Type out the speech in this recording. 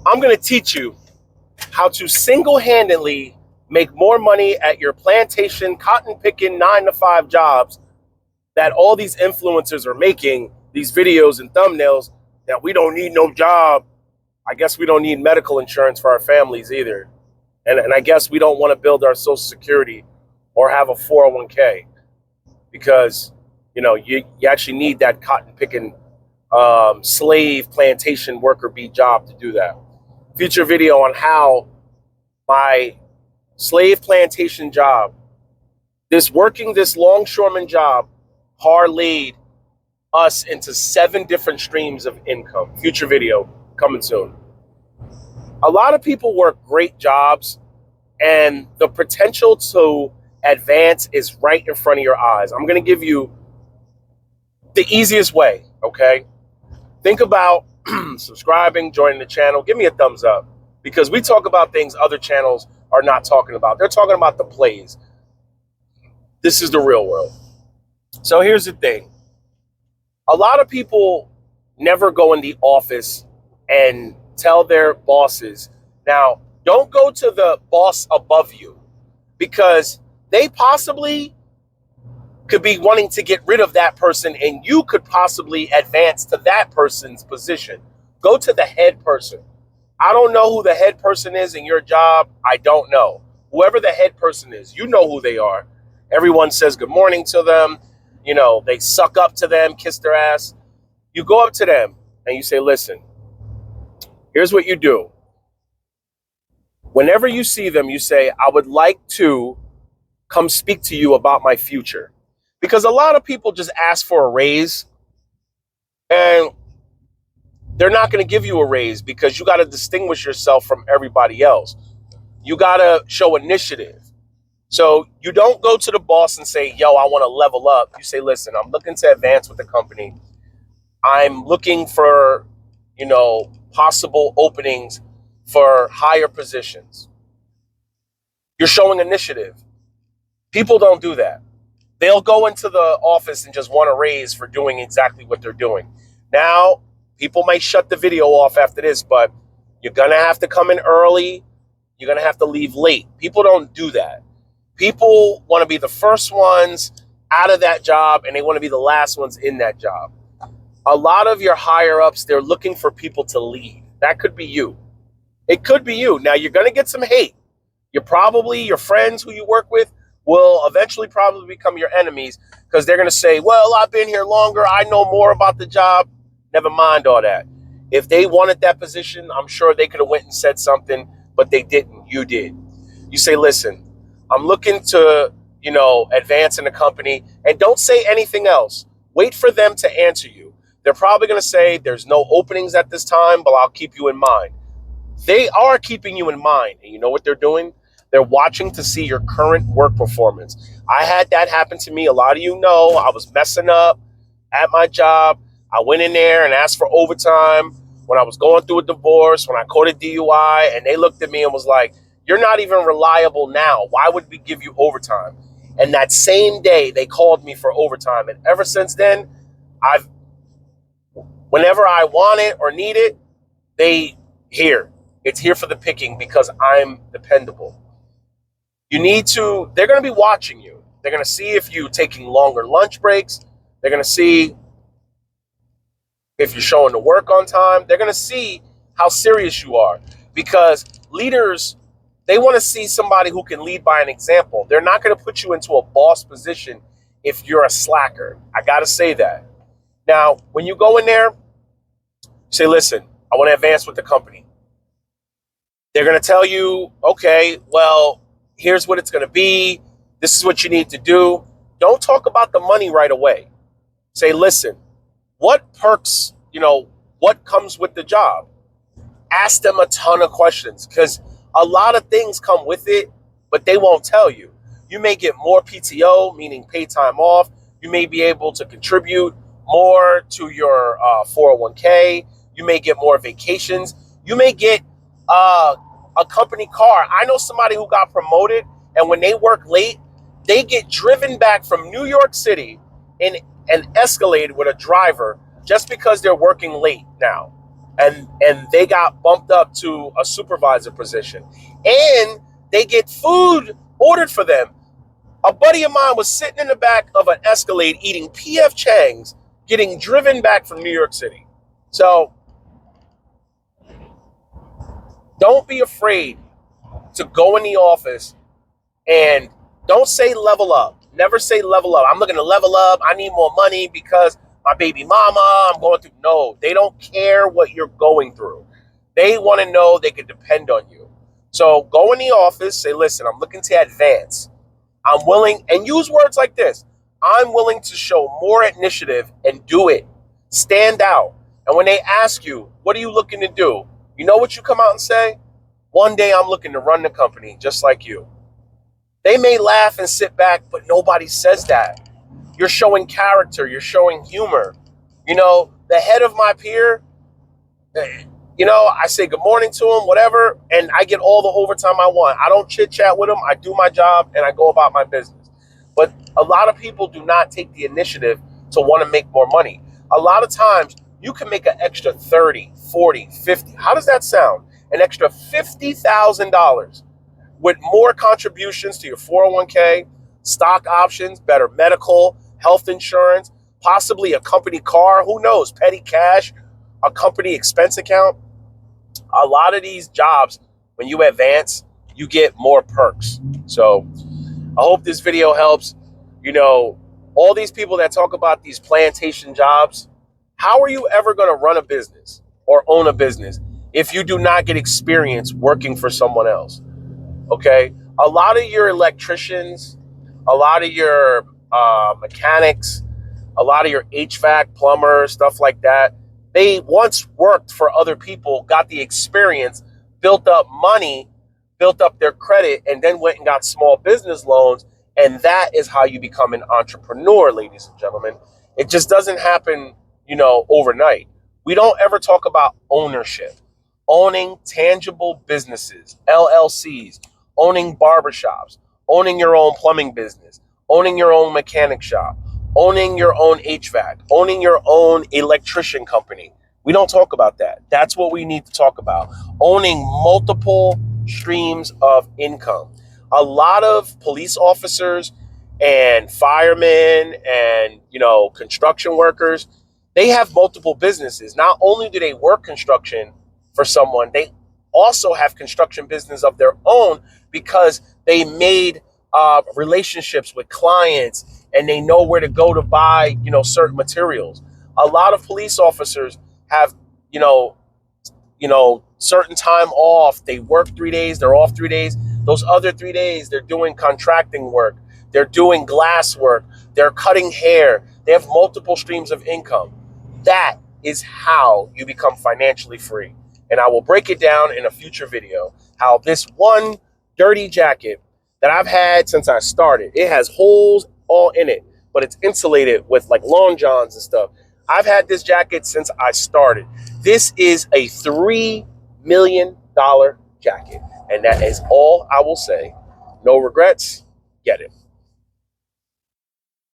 I'm going to teach you how to single-handedly make more money at your plantation, cotton-picking 9-to-5 jobs that all these influencers are making, these videos and thumbnails that we don't need no job. I guess we don't need medical insurance for our families either. And I guess we don't want to build our Social Security or have a 401k because, you actually need that cotton-picking slave plantation worker bee job to do that. Future video on how my slave plantation job, this longshoreman job, parlayed us into 7 different streams of income. Future video coming soon. A lot of people work great jobs and the potential to advance is right in front of your eyes. I'm going to give you the easiest way, okay? Think about subscribing, joining the channel. Give me a thumbs up because we talk about things other channels are not talking about. They're talking about the plays. This is the real world. So here's the thing. A lot of people never go in the office and tell their bosses. Now, don't go to the boss above you because they possibly could be wanting to get rid of that person and you could possibly advance to that person's position. Go to the head person. I don't know who the head person is in your job. I don't know. Whoever the head person is, you know who they are. Everyone says good morning to them. They suck up to them, kiss their ass. You go up to them and you say, listen, here's what you do. Whenever you see them, you say, I would like to come speak to you about my future. Because a lot of people just ask for a raise and they're not going to give you a raise because you got to distinguish yourself from everybody else. You got to show initiative. So you don't go to the boss and say, yo, I want to level up. You say, listen, I'm looking to advance with the company. I'm looking for, possible openings for higher positions. You're showing initiative. People don't do that. They'll go into the office and just want a raise for doing exactly what they're doing. Now, people might shut the video off after this, but you're going to have to come in early. You're going to have to leave late. People don't do that. People want to be the first ones out of that job, and they want to be the last ones in that job. A lot of your higher ups, they're looking for people to lead. That could be you. It could be you. Now, you're going to get some hate. Your friends who you work with will eventually probably become your enemies because they're going to say, well, I've been here longer. I know more about the job. Never mind all that. If they wanted that position, I'm sure they could have went and said something, but they didn't. You did. You say, listen, I'm looking to, advance in the company, and don't say anything else. Wait for them to answer you. They're probably going to say there's no openings at this time, but I'll keep you in mind. They are keeping you in mind. And you know what they're doing? They're watching to see your current work performance. I had that happen to me. A lot of you know I was messing up at my job. I went in there and asked for overtime when I was going through a divorce, when I caught a DUI, and they looked at me and was like, you're not even reliable now. Why would we give you overtime? And that same day, they called me for overtime. And ever since then, whenever I want it or need it, it's here for the picking because I'm dependable. They're going to be watching you. They're going to see if you're taking longer lunch breaks. They're going to see if you're showing the work on time. They're going to see how serious you are because leaders, they want to see somebody who can lead by an example. They're not going to put you into a boss position if you're a slacker. I got to say that. Now, when you go in there, say, listen, I want to advance with the company. They're going to tell you, okay, well, here's what it's going to be. This is what you need to do. Don't talk about the money right away. Say, listen, what perks, what comes with the job? Ask them a ton of questions because a lot of things come with it, but they won't tell you. You may get more PTO, meaning paid time off. You may be able to contribute more to your 401k. You may get more vacations. You may get a company car. I know somebody who got promoted, and when they work late, they get driven back from New York City in an Escalade with a driver just because they're working late now. and they got bumped up to a supervisor position, and they get food ordered for them. A buddy of mine was sitting in the back of an Escalade eating P.F. Chang's, getting driven back from New York City. So don't be afraid to go in the office, and don't say level up. Never say level up. I'm looking to level up. I need more money because my baby mama, I'm going through. No, they don't care what you're going through. They want to know they can depend on you. So go in the office, say, listen, I'm looking to advance. I'm willing, and use words like this. I'm willing to show more initiative and do it. Stand out. And when they ask you, what are you looking to do? You know what you come out and say? One day I'm looking to run the company just like you. They may laugh and sit back, but nobody says that. You're showing character. You're showing humor. You know, the head of my peer, you know, I say good morning to him, whatever, and I get all the overtime I want. I don't chit chat with him. I do my job and I go about my business. But a lot of people do not take the initiative to want to make more money. A lot of times you can make an extra 30, 40, 50. How does that sound? An extra $50,000 with more contributions to your 401k, stock options, better medical, health insurance, possibly a company car, who knows, petty cash, a company expense account. A lot of these jobs, when you advance, you get more perks. So I hope this video helps. You know, all these people that talk about these plantation jobs, how are you ever going to run a business or own a business if you do not get experience working for someone else? Okay, a lot of your electricians, a lot of your mechanics, a lot of your HVAC, plumbers, stuff like that, they once worked for other people, got the experience, built up money, built up their credit, and then went and got small business loans. And that is how you become an entrepreneur, ladies and gentlemen. It just doesn't happen, you know, overnight. We don't ever talk about ownership, owning tangible businesses, LLCs, owning barbershops, owning your own plumbing business, owning your own mechanic shop, owning your own HVAC, owning your own electrician company. We don't talk about that. That's what we need to talk about. Owning multiple streams of income. A lot of police officers and firemen and, you know, construction workers, they have multiple businesses. Not only do they work construction for someone, they also have construction business of their own because they made relationships with clients and they know where to go to buy, you know, certain materials. A lot of police officers have, you know, certain time off. They work 3 days, they're off 3 days. Those other 3 days, they're doing contracting work. They're doing glass work. They're cutting hair. They have multiple streams of income. That is how you become financially free. And I will break it down in a future video, how this one dirty jacket that I've had since I started, it has holes all in it, but it's insulated with like long johns and stuff. I've had this jacket since I started. This is a $3 million jacket. And that is all I will say. No regrets. Get it.